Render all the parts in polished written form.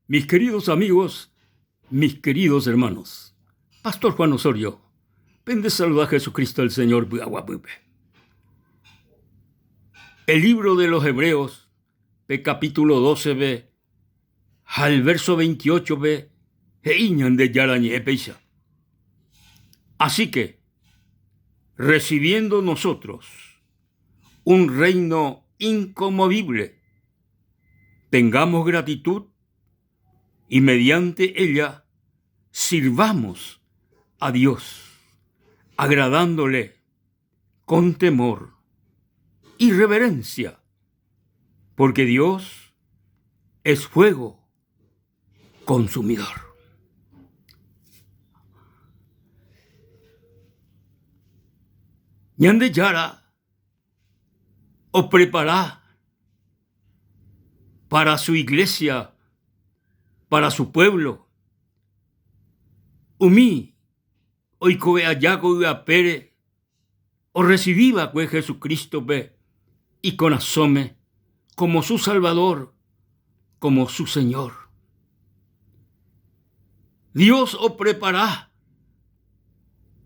Mis queridos amigos, mis queridos hermanos, Pastor Juan Osorio, pende saluda a Jesucristo el Señor. El libro de los Hebreos, capítulo 12, al verso 28, así que, recibiendo nosotros un reino inconmovible, tengamos gratitud y mediante ella sirvamos a Dios, agradándole con temor y reverencia, porque Dios es fuego consumidor. Ñande Yara o prepara para su iglesia, para su pueblo. Umi, hoy cobe ayago y apere, o recibiva que Jesucristo ve y con asome como su Salvador, como su Señor. Dios o prepara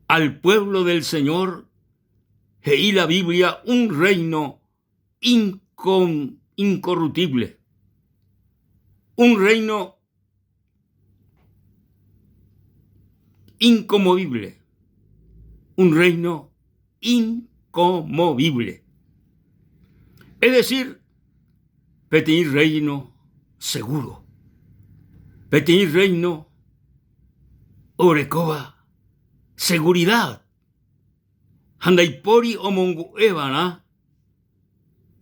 al pueblo del Señor, y la Biblia, un reino incorruptible, un reino inconmovible, un reino inconmovible. Es decir, pedir reino seguro, pedir reino orecoba, seguridad. Handaipori o mongu evana,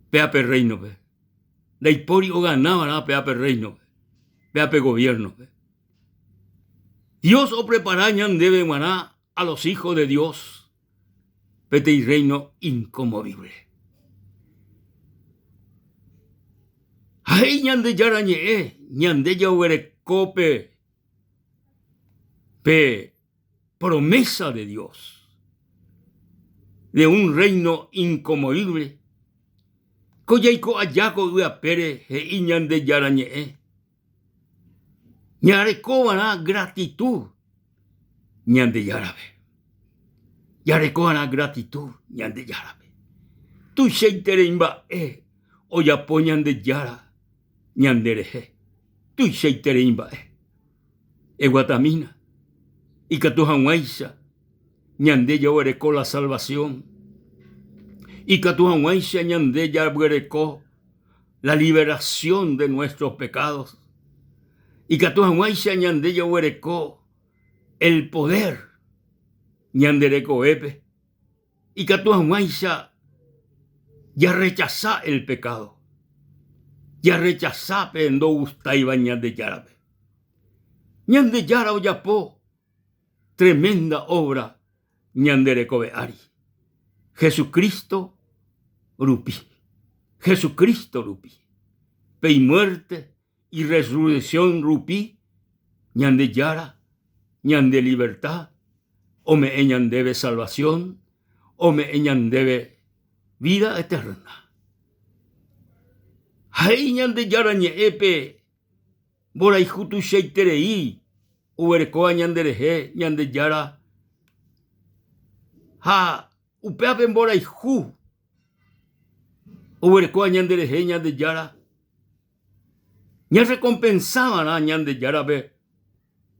peape reino, daipori o ganaba peape reino, peape gobierno. Dios o preparañan debe maná a los hijos de Dios, pete y reino inconmovible. Ahí ñande yarañe, ñande ya cope, pe promesa de Dios, de un reino inconmovible. Coyaico ayaco uapere, y ñande yarañe. Ñarecobana gratitud, ñande yarabe. Yarecobana gratitud, ñande yarabe. Tu sheitere imba o yapo ñande yara, ñandereje. Tu sheitere imba guatamina. Y que tu hanwaisa, ñande ya huereco la salvación. Y que tu hanwaisa, ñande ya huereco la liberación de nuestros pecados. Y que tu hanwaisa, ñande ya huereco el poder, ñandereco epe. Y que tu hanwaisa ya rechaza el pecado. Ya rechaza pendo gustaiba ñande yarabe. Ñande yara o yapo. Tremenda obra, ñandereco beari. Jesucristo rupi. Jesucristo rupi. Pei muerte y resurrección rupi. Ñande yara, ñande libertad. Ome ñandebe salvación. Ome ñandebe vida eterna. Hai ñande yara ñeepe. Borai jutu sheiterei. Uercoa ñandereje, ñande yara. Ha, upea pembora y ju. Uercoa ñandereje, ñande yara. Ya recompensaban a ñande yara be.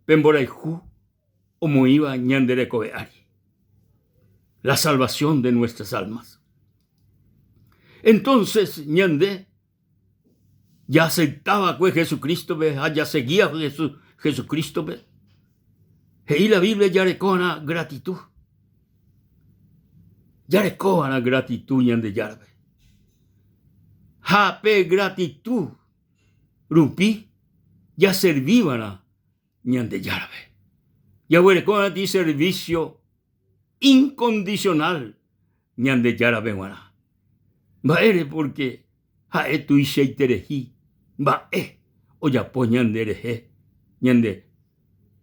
Pembora y ju. Como iba ñandereco beari. La salvación de nuestras almas. Entonces, ñande ya aceptaba que Jesucristo be, ya seguía Jesucristo be. Y la Biblia ya recona gratitud. Ya recona gratitud ñande yarbe. Jape gratitud. Rupi ya servíbana ñande yarbe. Ya recona ti servicio incondicional ñande yarbe wana. Va ere porque jae tu isheitereji. Va o ya po ñande ereje. Ñande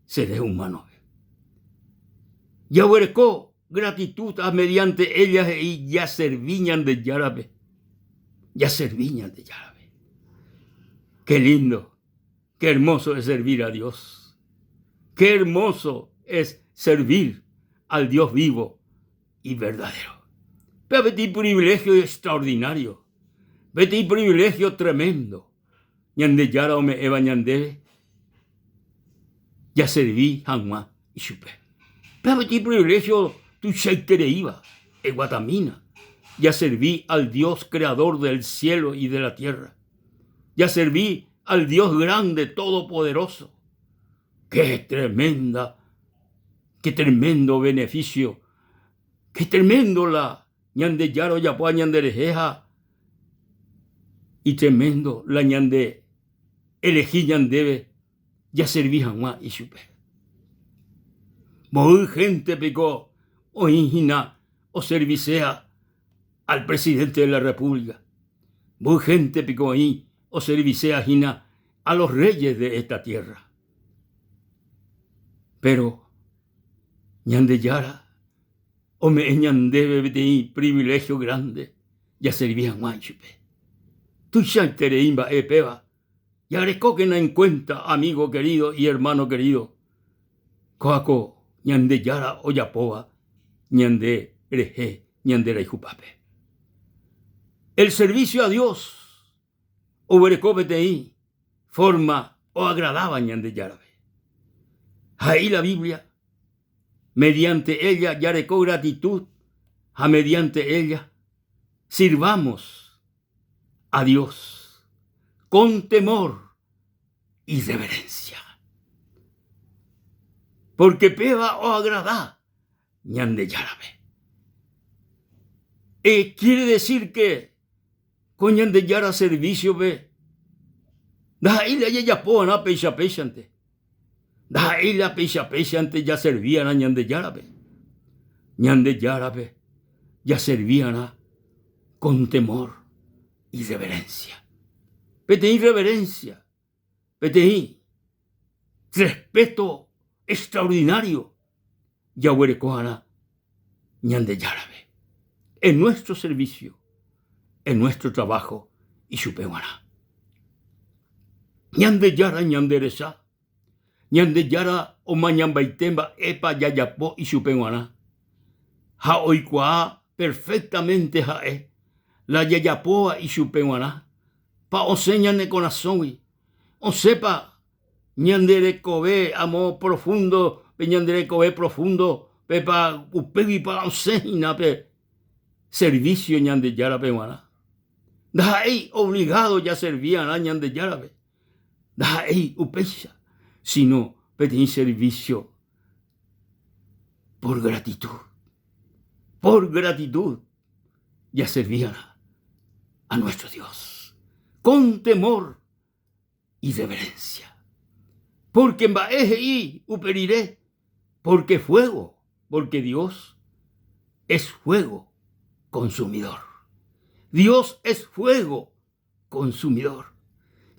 seres humanos. Ya huercó gratitud a mediante ellas y ya servían de yarabe. Ya servían de yarabe. Qué lindo. Qué hermoso es servir a Dios. Qué hermoso es servir al Dios vivo y verdadero. Pero vete privilegio extraordinario. Vete privilegio tremendo. Ñande yara ome eva ñande. Ya serví jamás y supe. Pero vete privilegio tu sheitere iba. En Guatamina. Ya serví al Dios creador del cielo y de la tierra. Ya serví al Dios grande, todopoderoso. Qué tremendo beneficio. Qué tremendo la ñande yaro yapua ñanderejeja. Y tremendo la ñande elegí ñandebe. Ya serví jamás y supe. Muy gente picó o ingina o servicea al presidente de la República. Muy gente picó ahí o servicea gina a los reyes de esta tierra. Pero ñande yara o me ñandebe de privilegio grande ya servían más chupe. Tu chantereimba peba ya recoquen en cuenta, amigo querido y hermano querido. Coaco ñande yara o yapoa ñande reje ñande reijupape. El servicio a Dios o berecopetei forma o agradaba ñande yarabe. Ahí la Biblia, mediante ella yarecó gratitud, a mediante ella sirvamos a Dios con temor y reverencia. Porque peba o agrada ñande yarabe. Quiere decir que con ñande yara servicio ve. Da ila ya pona pecha pechante. Da ila pecha pechante ya servían a ñande yarabe. Ñande yarabe ya servían a con temor y reverencia. Peteí reverencia. Peteí respeto extraordinario. Yahuere Kohana ñande yarabe. En nuestro servicio, en nuestro trabajo y supewana. Ñande yara ñande resa. Ñande yara o mañambaitemba epa yayapo y supewana. Ha oikua perfectamente jae. La yayapoa y supewana. Pa oseñane corazón. O sepa ñandere kobe amor profundo. Pe ñandere kobe profundo. Pepa upevi pa oseñina pe. Servicio ñande yarabe wana. Daí obligado ya servían a ñande yarabe. Daí upecha. Sino pedí servicio por gratitud. Por gratitud ya servían a nuestro Dios. Con temor y reverencia. Porque en baeje y uperiré. Porque fuego. Porque Dios es fuego consumidor. Dios es fuego consumidor.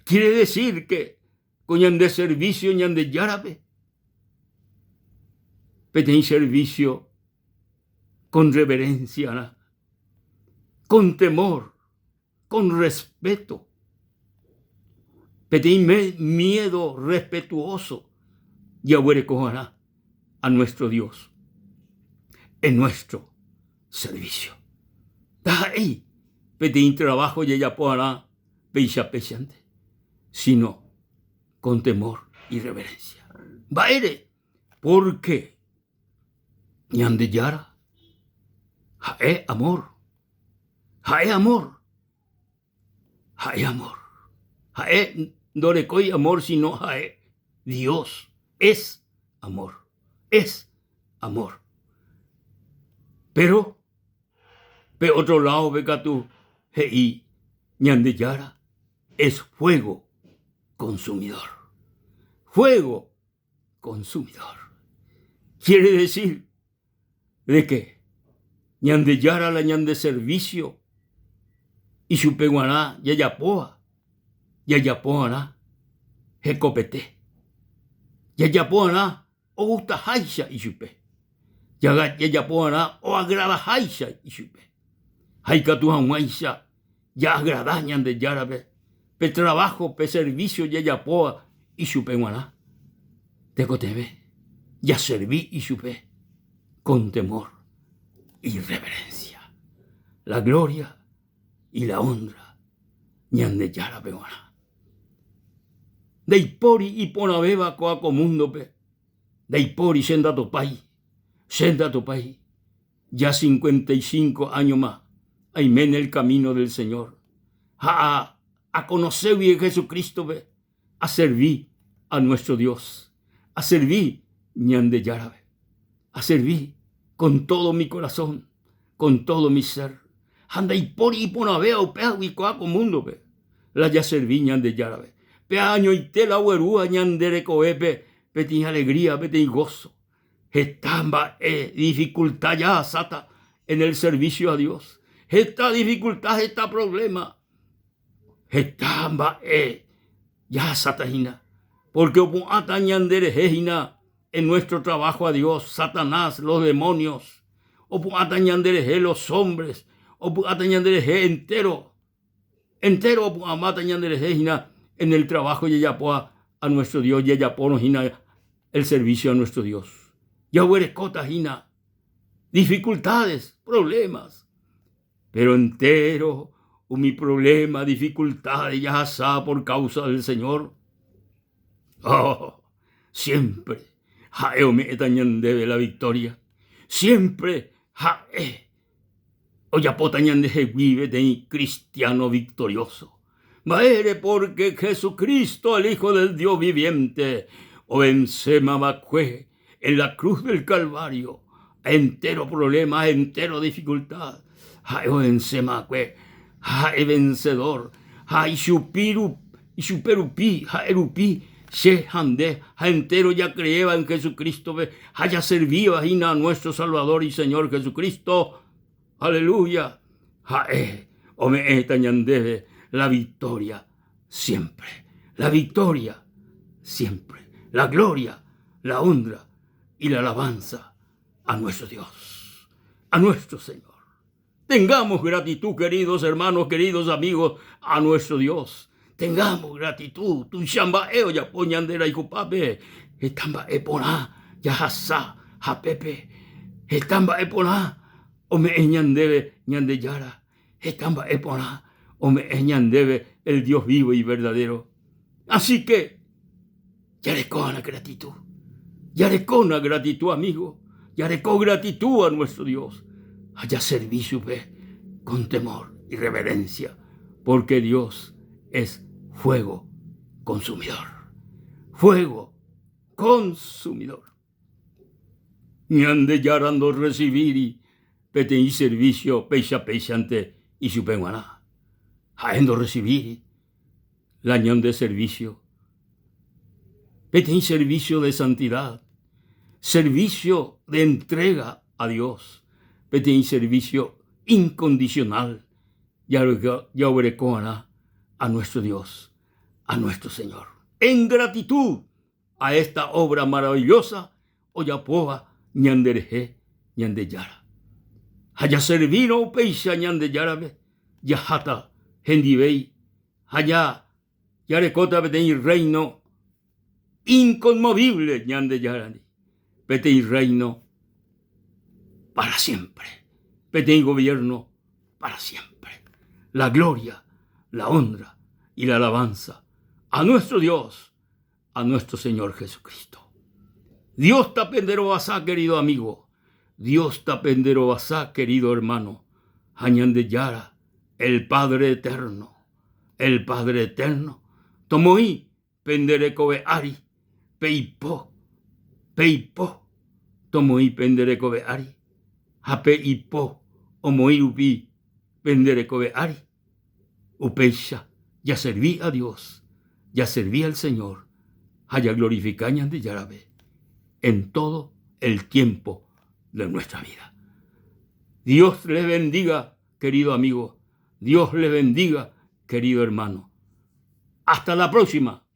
Quiere decir que con ñande servicio ñande yarabe. Pedí servicio con reverencia, con temor, con respeto. Pedí miedo respetuoso. Yahuere Kohana a nuestro Dios en nuestro servicio. Ahí pedí trabajo y ella podrá pecha pechante, sino con temor y reverencia. Baere, porque ñande yara jae amor, jae amor, jae amor, jae dorecoy amor, sino jae Dios es amor, es amor. Pero otro lado, beca tú, hei, ñande yara, es fuego consumidor. Fuego consumidor. Quiere decir de que ñande yara la ñande servicio y su peguaná yayapoa jecopete. Yayapoa o gusta haisha y supe. Yayapoa o agrada haisha y supe. Haikatu hamaisha ya agrada ñande yarabe. Pe trabajo, pe servicio yayapoa y supe guaná. Te cotebe, ya serví y supe, con temor y reverencia. La gloria y la honra, ñande yara peguaná. De ipori y ponabeba coaco mundo pe, de ipori senda topai, ya 55 años más, aimén el camino del Señor. A conocer bien Jesucristo, ve, a servir a nuestro Dios, a servir ñande yarabe, a servir con todo mi corazón, con todo mi ser. Anda y pori y ponabea o pea y coaco mundo, ve, la ya serví ñande yarabe. Pe año y tela huerúa ñandere coepe, pe tiene alegría, pe tiene gozo. Estamba dificultad ya sata en el servicio a Dios. Esta dificultad, este problema. Estamba ya satajina. Porque opo atañandere jejina en nuestro trabajo a Dios, Satanás, los demonios. Opo atañandere los hombres. Opo atañandere entero opo amatañandere jejina en el trabajo y ella a nuestro Dios y ella ponos el servicio a nuestro Dios. Ya huerescota hina, dificultades, problemas, pero entero mi problema, dificultades ya sa por causa del Señor. Oh, siempre jaeo me etañandebe la victoria, siempre jae oyapotañande vive de cristiano victorioso. Maere porque Jesucristo, el Hijo del Dios viviente, o vence mamacue en la cruz del Calvario, entero problema, entero dificultad. Hay vence macue, hay vencedor, hay chupiru, y superupi, hay erupi, se hande, entero ya creeba en Jesucristo, haya servido a nuestro Salvador y Señor Jesucristo. Aleluya. Jae, o me etañandebe. La victoria siempre, la victoria siempre, la gloria, la honra y la alabanza a nuestro Dios, a nuestro Señor. Tengamos gratitud, queridos hermanos, queridos amigos, a nuestro Dios. Tengamos gratitud. Tu chamba ya poñandera y cupape, estamba epona, ya hasa, japepe, estamba epona, o me ñandebe ñandeyara, estamba epona. O me ñandebe el Dios vivo y verdadero. Así que, yarecona gratitud. Yarecona gratitud, amigo. Yarecó gratitud a nuestro Dios. Haya servicio con temor y reverencia. Porque Dios es fuego consumidor. Fuego consumidor. Ñande yarando recibir pete y servicio pecha pechante y supenguaná. Haendo recibir la ñón de servicio. Pete servicio de santidad, servicio de entrega a Dios, pete servicio incondicional, ya obrecoana a nuestro Dios, a nuestro Señor. En gratitud a esta obra maravillosa, oyapoa ñandereje ñandeyara. Haya servido peisha ñandeyarabe, yajata Hendibei, allá, yarecota petei reino inconmovible, ñande yarani, petei reino para siempre, petei gobierno para siempre. La gloria, la honra y la alabanza a nuestro Dios, a nuestro Señor Jesucristo. Dios te penderobasá, querido amigo, Dios te penderobasá, querido hermano, añande yara. El Padre Eterno, tomoí penderecobe ari, peipo, tomoí penderecobe ari, hape ipo, omoí upi, penderecobe ari, upeisha, ya serví a Dios, ya serví al Señor, haya glorificañan de yarabe, en todo el tiempo de nuestra vida. Dios le bendiga, querido amigo. Dios le bendiga, querido hermano. Hasta la próxima.